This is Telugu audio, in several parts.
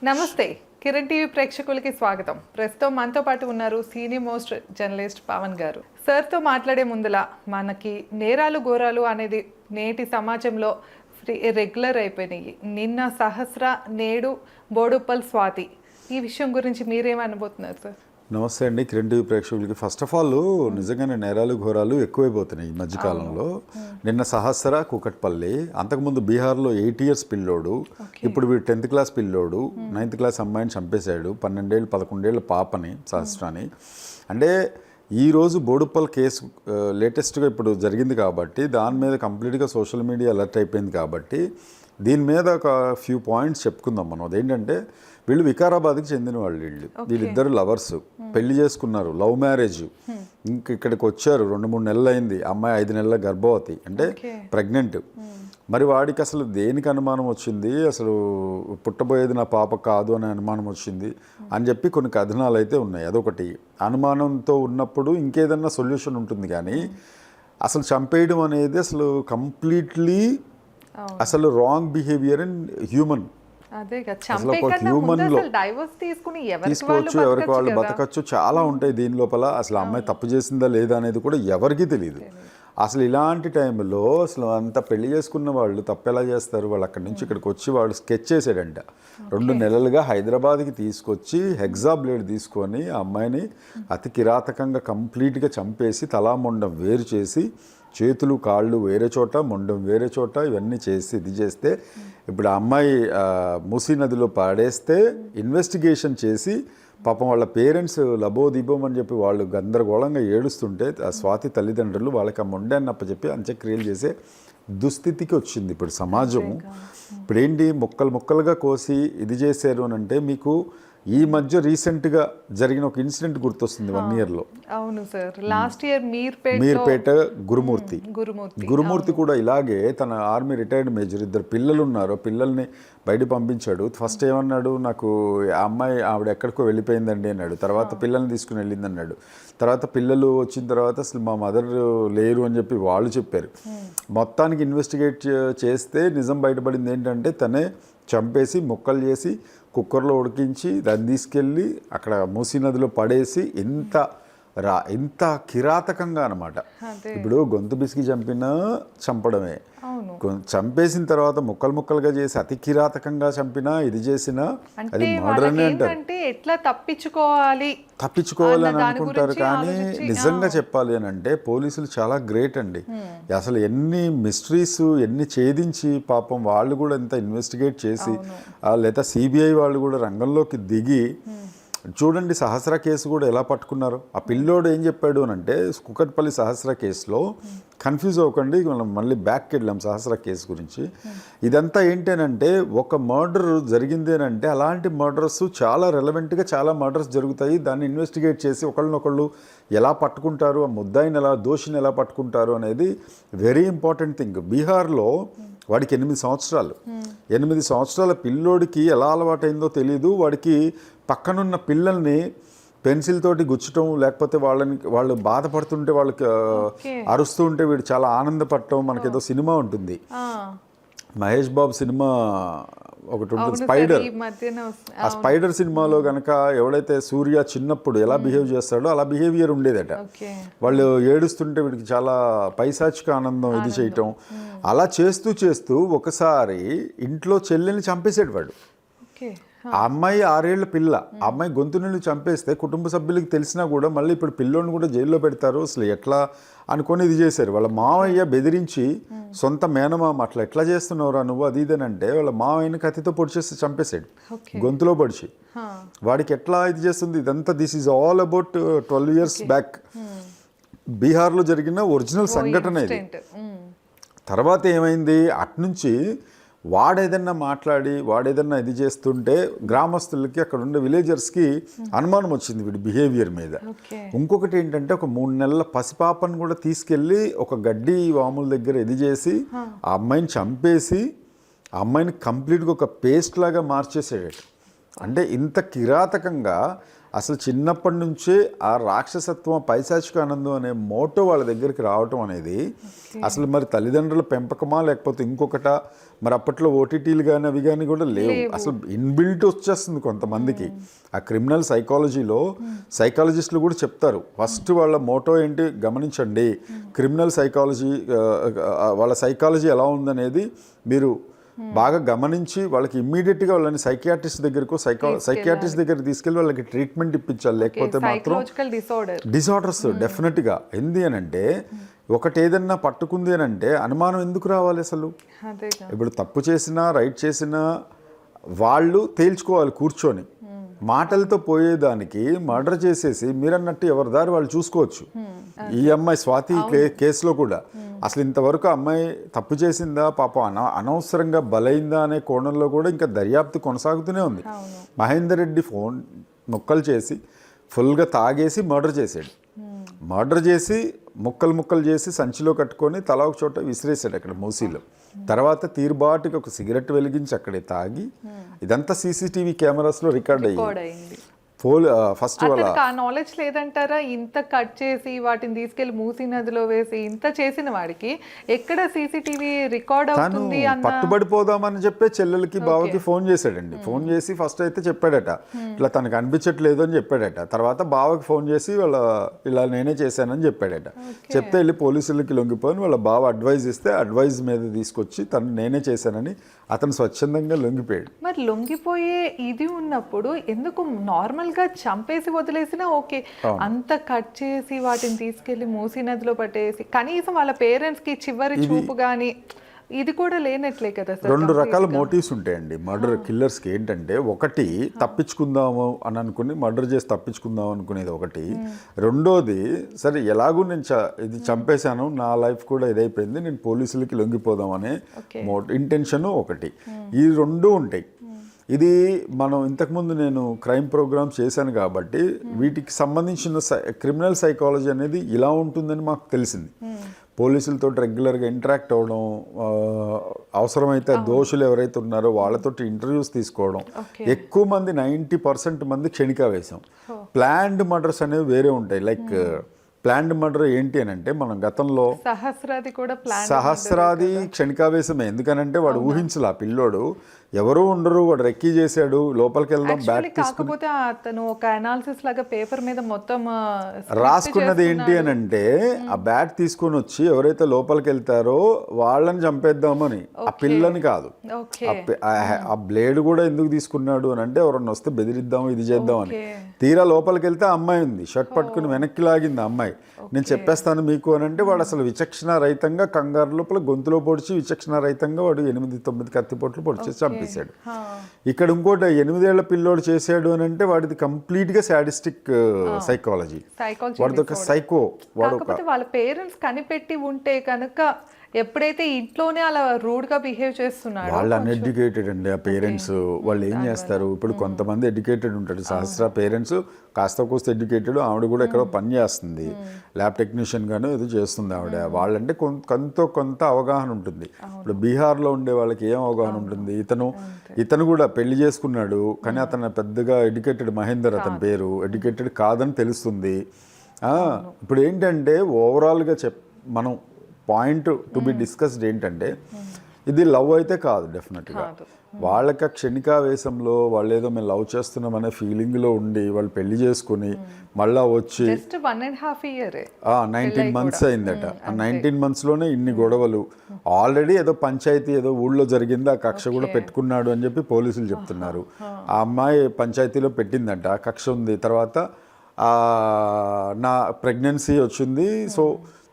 నమస్తే కిరణ్ టీవీ ప్రేక్షకులకి స్వాగతం. ప్రస్తుతం మనతో పాటు ఉన్నారు సీనియర్ మోస్ట్ జర్నలిస్ట్ పవన్ గారు. సార్తో మాట్లాడే ముందులా మనకి నేరాలు ఘోరాలు అనేది నేటి సమాజంలో రెగ్యులర్ అయిపోయినాయి. నిన్న సహస్ర, నేడు బోడుప్పల్ స్వాతి. ఈ విషయం గురించి మీరేమనబోతున్నారు సార్? నమస్తే అండి కిరణ్ టీవీ ప్రేక్షకులకి. ఫస్ట్ ఆఫ్ ఆల్ నిజంగానే నేరాలు ఘోరాలు ఎక్కువైపోతున్నాయి ఈ మధ్యకాలంలో. నిన్న సహస్ర కూకట్పల్లి, అంతకుముందు బీహార్లో 8 years పిల్లోడు, ఇప్పుడు వీడు 10th class పిల్లోడు 9th class అమ్మాయిని చంపేశాడు, 12 ఏళ్ళు 11 ఏళ్ళ పాపని సహస్రాని. అంటే ఈరోజు బోడుప్పల్ కేసు లేటెస్ట్గా ఇప్పుడు జరిగింది కాబట్టి దాని మీద కంప్లీట్గా సోషల్ మీడియా అలర్ట్ అయిపోయింది కాబట్టి దీని మీద ఒక ఫ్యూ పాయింట్స్ చెప్పుకుందాం మనం. అదేంటంటే వీళ్ళు వికారాబాద్కి చెందిన వాళ్ళు. వీళ్ళిద్దరు లవర్స్, పెళ్లి చేసుకున్నారు, లవ్ మ్యారేజ్. ఇంక ఇక్కడికి వచ్చారు, 2-3 నెలలు అయింది. అమ్మాయి 5 నెలల గర్భవతి, అంటే ప్రెగ్నెంట్. మరి వాడికి అసలు దేనికి అనుమానం వచ్చింది, అసలు పుట్టబోయేది నా పాప కాదు అనే అనుమానం వచ్చింది అని చెప్పి కొన్ని కథనాలు అయితే ఉన్నాయి. అదొకటి. అనుమానంతో ఉన్నప్పుడు ఇంకేదన్నా సొల్యూషన్ ఉంటుంది, కానీ అసలు చంపేయడం అనేది అసలు కంప్లీట్లీ అసలు రాంగ్ బిహేవియర్ ఇన్ హ్యూమన్. అసలు ఒక హ్యూమన్లో తీసుకోవచ్చు, ఎవరికి వాళ్ళు బతకచ్చు, చాలా ఉంటాయి దీని లోపల. అసలు అమ్మాయి తప్పు చేసిందా లేదా అనేది కూడా ఎవరికీ తెలియదు. అసలు ఇలాంటి టైంలో అసలు అంత పెళ్లి చేసుకున్న వాళ్ళు తప్పు ఎలా చేస్తారు? వాళ్ళు అక్కడి నుంచి ఇక్కడికి వచ్చి వాడు స్కెచ్ చేసాడంట. 2 నెలలుగా హైదరాబాద్కి తీసుకొచ్చి హెగ్జా బ్లేడ్ తీసుకొని ఆ అమ్మాయిని అతి కిరాతకంగా కంప్లీట్గా చంపేసి తలా మొండం వేరు చేసి, చేతులు కాళ్ళు వేరే చోట, మొండం వేరే చోట, ఇవన్నీ చేసి ఇది చేస్తే ఇప్పుడు ఆ అమ్మాయి మూసీ నదిలో పాడేస్తే ఇన్వెస్టిగేషన్ చేసి పాపం వాళ్ళ పేరెంట్స్ లబోదిబోం అని చెప్పి వాళ్ళు గందరగోళంగా ఏడుస్తుంటే ఆ స్వాతి తల్లిదండ్రులు వాళ్ళకి ఆ మొండాన్ని అప్పచెప్పి అంత్యక్రియలు చేసే దుస్థితికి వచ్చింది ఇప్పుడు సమాజము. ఇప్పుడేంటి ముక్కలుగా కోసి ఇది చేశారు అని అంటే మీకు ఈ మధ్య రీసెంట్గా జరిగిన ఒక ఇన్సిడెంట్ గుర్తొస్తుంది 1 yearలో. అవును సార్, లాస్ట్ ఇయర్ మీర్పేట గురుమూర్తి కూడా ఇలాగే తన ఆర్మీ రిటైర్డ్ మేజర్, 2 పిల్లలు ఉన్నారు, పిల్లల్ని బయట పంపించాడు. ఫస్ట్ ఏమన్నాడు, నాకు అమ్మాయి ఆవిడ ఎక్కడికో వెళ్ళిపోయిందండి అన్నాడు. తర్వాత పిల్లల్ని తీసుకుని వెళ్ళింది అన్నాడు. తర్వాత పిల్లలు వచ్చిన తర్వాత అసలు మా మదర్ లేరు అని చెప్పి వాళ్ళు చెప్పారు. మొత్తానికి ఇన్వెస్టిగేట్ చేస్తే నిజం బయటపడింది ఏంటంటే తనే చంపేసి ముక్కలు చేసి కుక్కర్లో ఉడికించి దాన్ని తీసుకెళ్ళి అక్కడ మూసీ నదిలో పడేసి ఎంత కిరాతకంగా అనమాట. ఇప్పుడు గొంతు బిసికి చంపడమే, చంపేసిన తర్వాత ముక్కలుగా చేసి అతి కిరాతకంగా చంపినా ఇది చేసినా అది మర్డర్ అని అంటారు. ఎట్లా తప్పించుకోవాలి అని అనుకుంటారు. కానీ నిజంగా చెప్పాలి అని అంటే పోలీసులు చాలా గ్రేట్ అండి. అసలు ఎన్ని మిస్టరీస్ ఎన్ని ఛేదించి పాపం వాళ్ళు కూడా ఎంత ఇన్వెస్టిగేట్ చేసి, లేదా సిబిఐ వాళ్ళు కూడా రంగంలోకి దిగి చూడండి. సహస్ర కేసు కూడా ఎలా పట్టుకున్నారు. ఆ పిల్లోడు ఏం చెప్పాడు అని అంటే, కుకట్పల్లి సహస్ర కేసులో కన్ఫ్యూజ్ అవ్వకండి, మనం మళ్ళీ బ్యాక్కి వెళ్ళాం సహస్ర కేసు గురించి. ఇదంతా ఏంటనంటే ఒక మర్డర్ జరిగింది అని అంటే అలాంటి మర్డర్స్ చాలా రెలవెంట్గా చాలా మర్డర్స్ జరుగుతాయి. దాన్ని ఇన్వెస్టిగేట్ చేసి ఒకళ్ళనొకళ్ళు ఎలా పట్టుకుంటారు, ఆ ముద్దాయిని ఎలా, దోషిని ఎలా పట్టుకుంటారు అనేది వెరీ ఇంపార్టెంట్ థింగ్. బీహార్లో వాడికి 8 సంవత్సరాలు, 8 సంవత్సరాల పిల్లోడికి ఎలా అలవాటైందో తెలియదు. వాడికి పక్కనున్న పిల్లల్ని పెన్సిల్ తోటి గుచ్చటం, లేకపోతే వాళ్ళు బాధపడుతుంటే వాళ్ళకి అరుస్తూ ఉంటే వీడు చాలా ఆనందపడటం. మనకేదో సినిమా ఉంటుంది, మహేష్ బాబు సినిమా ఒకటి ఉంటుంది, స్పైడర్. ఆ స్పైడర్ సినిమాలో కనుక ఎవడైతే సూర్య చిన్నప్పుడు ఎలా బిహేవ్ చేస్తాడో అలా బిహేవియర్ ఉండేదట. వాళ్ళు ఏడుస్తుంటే వీడికి చాలా పైశాచిక ఆనందం ఇది చేయటం. అలా చేస్తూ ఒకసారి ఇంట్లో చెల్లెల్ని చంపేసాడు వాడు. ఆ అమ్మాయి 6 ఏళ్ల పిల్ల, ఆ అమ్మాయి గొంతు నుండి చంపేస్తే కుటుంబ సభ్యులకి తెలిసినా కూడా మళ్ళీ ఇప్పుడు పిల్లోని కూడా జైల్లో పెడతారు, అసలు ఎట్లా అనుకొని ఇది చేశారు. వాళ్ళ మావయ్య బెదిరించి సొంత మేనమామ అట్లా ఎట్లా చేస్తున్నావురా నువ్వు అది ఇదేనంటే వాళ్ళ మావయ్యని కత్తితో పొడిచేసి చంపేశాడు, గొంతులో పొడిచి. వాడికి ఎట్లా ఇది చేస్తుంది ఇదంతా. This is all about 12 years back బీహార్లో జరిగిన ఒరిజినల్ సంఘటన ఇది. తర్వాత ఏమైంది, అట్నుంచి వాడేదన్నా మాట్లాడి వాడేదన్నా ఇది చేస్తుంటే గ్రామస్తులకి అక్కడ ఉండే విలేజర్స్కి అనుమానం వచ్చింది వీడి బిహేవియర్ మీద. ఇంకొకటి ఏంటంటే ఒక 3 నెలల పసిపాపను కూడా తీసుకెళ్ళి ఒక గడ్డి వాముల దగ్గర ఇది చేసి ఆ అమ్మాయిని చంపేసి ఆ అమ్మాయిని కంప్లీట్గా ఒక పేస్ట్ లాగా మార్చేసాడు. అంటే ఇంత కిరాతకంగా అసలు చిన్నప్పటి నుంచే ఆ రాక్షసత్వం పైశాచిక ఆనందం అనే మోటో వాళ్ళ దగ్గరికి రావటం అనేది అసలు మరి తల్లిదండ్రుల పెంపకమా లేకపోతే ఇంకొకట, మరి అప్పట్లో ఓటీటీలు కానీ అవి కానీ కూడా లేవు, అసలు ఇన్బిల్ట్ వచ్చేస్తుంది కొంతమందికి. ఆ క్రిమినల్ సైకాలజీలో సైకాలజిస్టులు కూడా చెప్తారు, ఫస్ట్ వాళ్ళ మోటో ఏంటి గమనించండి, క్రిమినల్ సైకాలజీ వాళ్ళ సైకాలజీ ఎలా ఉందనేది మీరు బాగా గమనించి వాళ్ళకి ఇమ్మీడియట్గా వాళ్ళని సైకియాట్రిస్ట్ దగ్గరకు సైకియాట్రిస్ట్ దగ్గరికి తీసుకెళ్ళి వాళ్ళకి ట్రీట్మెంట్ ఇప్పించాలి, లేకపోతే మాత్రం డిసార్డర్స్ డెఫినెట్గా. ఏంది అని అంటే ఒకటి ఏదన్నా పట్టుకుంది అని అంటే అనుమానం ఎందుకు రావాలి అసలు? ఇప్పుడు తప్పు చేసినా రైట్ చేసినా వాళ్ళు తేల్చుకోవాలి కూర్చొని. మాటలతో పోయేదానికి మర్డర్ చేసేసి మీరన్నట్టు ఎవరి దారి వాళ్ళు చూసుకోవచ్చు. ఈ అమ్మాయి స్వాతి కేసులో కూడా అసలు ఇంతవరకు అమ్మాయి తప్పు చేసిందా పాపం అనవసరంగా బలైందా అనే కోణంలో కూడా ఇంకా దర్యాప్తు కొనసాగుతూనే ఉంది. మహేందర్ రెడ్డి ఫోన్ ముక్కలు చేసి ఫుల్గా తాగేసి మర్డర్ చేశాడు. మర్డర్ చేసి ముక్కలు చేసి సంచిలో కట్టుకొని తల ఒక చోట విసిరేసాడు అక్కడ మూసీలో. తర్వాత తీరుబాటుకి ఒక సిగరెట్ వెలిగించి అక్కడే తాగి, ఇదంతా సీసీటీవీ కెమెరాస్లో రికార్డ్ అయ్యింది. ఫస్ట్ ఆ నాలెడ్జ్ లేదంటారా? ఇంత కట్ చేసి వాటిని తీసుకెళ్లి మూసీ నదిలో వేసి ఇంత చేసిన వాడికి ఎక్కడ సీసీటీవీ రికార్డ్ అవుతుంది? పట్టుబడిపోదామని చెప్పే చెల్లెలకి బావకి ఫోన్ చేశాడండి. ఫోన్ చేసి ఫస్ట్ అయితే చెప్పాడట ఇట్లా తనకు అనిపించట్లేదు అని చెప్పాడట. తర్వాత బావకి ఫోన్ చేసి ఇలా నేనే చేశానని చెప్పాడట. చెప్తే వెళ్ళి పోలీసులకి లొంగిపోయి వాళ్ళ బావ అడ్వైజ్ ఇస్తే అడ్వైజ్ మీద తీసుకొచ్చి తను నేనే చేశానని అతను స్వచ్ఛందంగా లొంగిపోయాడు. మరి లొంగిపోయే ఇది ఉన్నప్పుడు ఎందుకు నార్మల్ గా చంపేసి వదిలేసినా ఓకే, అంత కట్ చేసి వాటిని తీసుకెళ్లి మూసీ నదిలో పట్టేసి కనీసం వాళ్ళ పేరెంట్స్ కి చివరి చూపు గాని ఇది కూడా లేనట్లే కదా సార్? రెండు రకాల మోటివ్స్ ఉంటాయండి మర్డర్ కిల్లర్స్కి. ఏంటంటే ఒకటి తప్పించుకుందాము అని అనుకుని మర్డర్ చేసి తప్పించుకుందాం అనుకునేది ఒకటి. రెండోది సరే ఎలాగూ నేను ఇది చంపేశాను, నా లైఫ్ కూడా ఇదైపోయింది, నేను పోలీసులకి లొంగిపోదాం అనే ఇంటెన్షన్ ఒకటి. ఈ రెండు ఉంటాయి. ఇది మనం ఇంతకుముందు నేను క్రైమ్ ప్రోగ్రామ్ చేశాను కాబట్టి వీటికి సంబంధించిన క్రిమినల్ సైకాలజీ అనేది ఇలా ఉంటుందని మాకు తెలిసింది. పోలీసులతో రెగ్యులర్గా ఇంటరాక్ట్ అవ్వడం, అవసరమైతే దోషులు ఎవరైతే ఉన్నారో వాళ్ళతో ఇంటర్వ్యూస్ తీసుకోవడం. ఎక్కువ మంది 90% మంది క్షణికావేశం. ప్లాన్డ్ మర్డర్స్ అనేవి వేరే ఉంటాయి. లైక్ ప్లాన్డ్ మర్డర్ ఏంటి అని అంటే మనం గతంలో సహస్రాది క్షణికావేశమే. ఎందుకనంటే వాడు ఊహించలా, పిల్లోడు ఎవరు ఉండరు, వాడు రెక్కీ చేశాడు, లోపలికి వెళ్దాం బ్యాట్ కాకపోతే అతను ఒక అనాలిసిస్ లాగా పేపర్ మీద మొత్తం రాసుకున్నది ఏంటి అని అంటే ఆ బ్యాట్ తీసుకొని వచ్చి ఎవరైతే లోపలికి వెళ్తారో వాళ్ళని చంపేద్దామని, ఆ పిల్లని కాదు. ఆ బ్లేడ్ కూడా ఎందుకు తీసుకున్నాడు అని అంటే ఎవరన్నా వస్తే బెదిరిద్దాం ఇది చేద్దామని. తీరా లోపలికి వెళ్తే అమ్మాయి ఉంది, షర్ట్ పట్టుకుని వెనక్కి లాగింది అమ్మాయి. నేను చెప్పేస్తాను మీకు అని అంటే వాడు అసలు విచక్షణ రహితంగా కంగారు లోపల గొంతులో పొడిచి విచక్షణ రహితంగా వాడు 8-9 కత్తిపోట్లు పొడిచేసి చంపేశాడు. ఇక్కడ ఇంకోటి 8 ఏళ్ల పిల్లోడు చేశాడు అని అంటే వాడిది కంప్లీట్గా సాడిస్టిక్ సైకాలజీ. వాడిది ఒక సైకో. వాడు వాళ్ళ పేరెంట్స్ కనిపెట్టి ఉంటే కనుక ఎప్పుడైతే ఇంట్లోనే అలా రూడ్గా బిహేవ్ చేస్తున్నాడు. వాళ్ళు అన్ఎడ్యుకేటెడ్ అండి ఆ పేరెంట్స్. వాళ్ళు ఏం చేస్తారు, ఇప్పుడు కొంతమంది ఎడ్యుకేటెడ్ ఉంటాడు, సహస్ర పేరెంట్స్ కాస్త కోస్త ఎడ్యుకేటెడ్, ఆవిడ కూడా ఎక్కడో పని చేస్తుంది, ల్యాబ్ టెక్నీషియన్ గాను ఏదో చేస్తుంది ఆవిడ. వాళ్ళంటే కొంత అవగాహన ఉంటుంది. ఇప్పుడు బీహార్లో ఉండే వాళ్ళకి ఏం అవగాహన ఉంటుంది? ఇతను కూడా పెళ్లి చేసుకున్నాడు కానీ అతను పెద్దగా ఎడ్యుకేటెడ్, మహేందర్ అతని పేరు, ఎడ్యుకేటెడ్ కాదని తెలుస్తుంది. ఇప్పుడు ఏంటంటే ఓవరాల్గా మనం పాయింట్ టు బి డిస్కస్డ్ ఏంటంటే ఇది లవ్ అయితే కాదు డెఫినెట్గా. వాళ్ళకి క్షణికావేశంలో వాళ్ళు ఏదో మేము లవ్ చేస్తున్నాం అనే ఫీలింగ్లో ఉండి వాళ్ళు పెళ్లి చేసుకుని మళ్ళా వచ్చి 19 months అయిందట. ఆ 19 monthsలోనే ఇన్ని గొడవలు. ఆల్రెడీ ఏదో పంచాయతీ ఏదో ఊళ్ళో జరిగింది, ఆ కక్ష కూడా పెట్టుకున్నాడు అని చెప్పి పోలీసులు చెప్తున్నారు. ఆ అమ్మాయి పంచాయతీలో పెట్టిందట, ఆ కక్ష ఉంది. తర్వాత నా ప్రెగ్నెన్సీ వచ్చింది, సో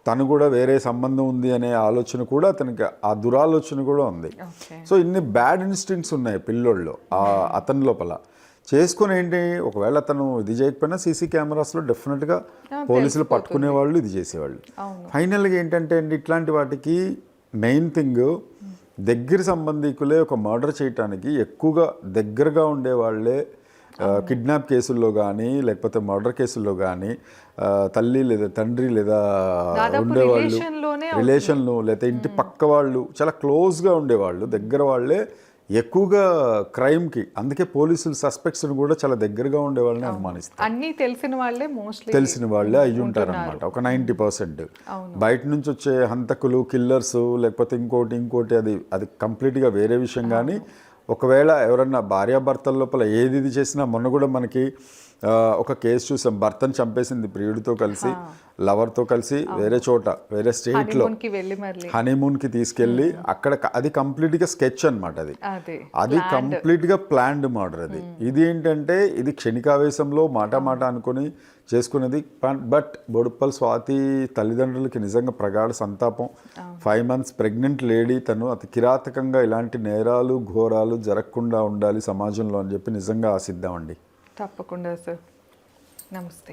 తను కూడా వేరే సంబంధం ఉంది అనే ఆలోచన కూడా అతనికి, ఆ దురాలోచన కూడా ఉంది. సో ఇన్ని బ్యాడ్ ఇన్స్టింక్ట్స్ ఉన్నాయి పిల్లోళ్ళు అతని లోపల. చేసుకుని ఏంటి, ఒకవేళ అతను ఇది చేయకపోయినా సీసీ కెమెరాస్లో డెఫినెట్గా పోలీసులు పట్టుకునే వాళ్ళు, ఇది చేసేవాళ్ళు. ఫైనల్గా ఏంటంటే అండి ఇట్లాంటి వాటికి మెయిన్ థింగ్ దగ్గర సంబంధికులే ఒక మర్డర్ చేయటానికి ఎక్కువగా దగ్గరగా ఉండేవాళ్ళే. కిడ్నాప్ కేసుల్లో కానీ లేకపోతే మర్డర్ కేసుల్లో కానీ తల్లి లేదా తండ్రి లేదా ఉండేవాళ్ళు రిలేషన్లు, లేకపోతే ఇంటి పక్క వాళ్ళు చాలా క్లోజ్గా ఉండేవాళ్ళు, దగ్గర వాళ్ళే ఎక్కువగా క్రైమ్కి, అందుకే పోలీసులు సస్పెక్ట్స్ని కూడా చాలా దగ్గరగా ఉండే వాళ్ళని అనుమానిస్తారు. అన్నీ తెలిసిన వాళ్ళే మోస్ట్లీ తెలిసిన వాళ్ళే అయ్యి ఉంటారు అనమాట ఒక 90%. బయట నుంచి వచ్చే హంతకులు, కిల్లర్స్, లేకపోతే ఇంకోటి అది కంప్లీట్గా వేరే విషయం. కానీ ఒకవేళ ఎవరన్నా భార్యాభర్తల లోపల ఏది చేసినా, మొన్న కూడా మనకి ఒక కేసు చూసాం, భర్తను చంపేసింది ప్రియుడితో కలిసి, లవర్తో కలిసి వేరే చోట, వేరే స్టేట్లో హనీమూన్కి తీసుకెళ్ళి అక్కడ, అది కంప్లీట్గా స్కెచ్ అనమాట. అది కంప్లీట్గా ప్లాన్డ్ మర్డర్. ఇది ఏంటంటే ఇది క్షణికావేశంలో మాట అనుకుని చేసుకునేది. బట్ బొడుప్పల్ స్వాతి తల్లిదండ్రులకి నిజంగా ప్రగాఢ సంతాపం. 5 months ప్రెగ్నెంట్ లేడీ, తను అతి కిరాతకంగా ఇలాంటి నేరాలు ఘోరాలు జరగకుండా ఉండాలి సమాజంలో అని చెప్పి నిజంగా ఆశిద్దామండి. తప్పకుండా సార్. నమస్తే.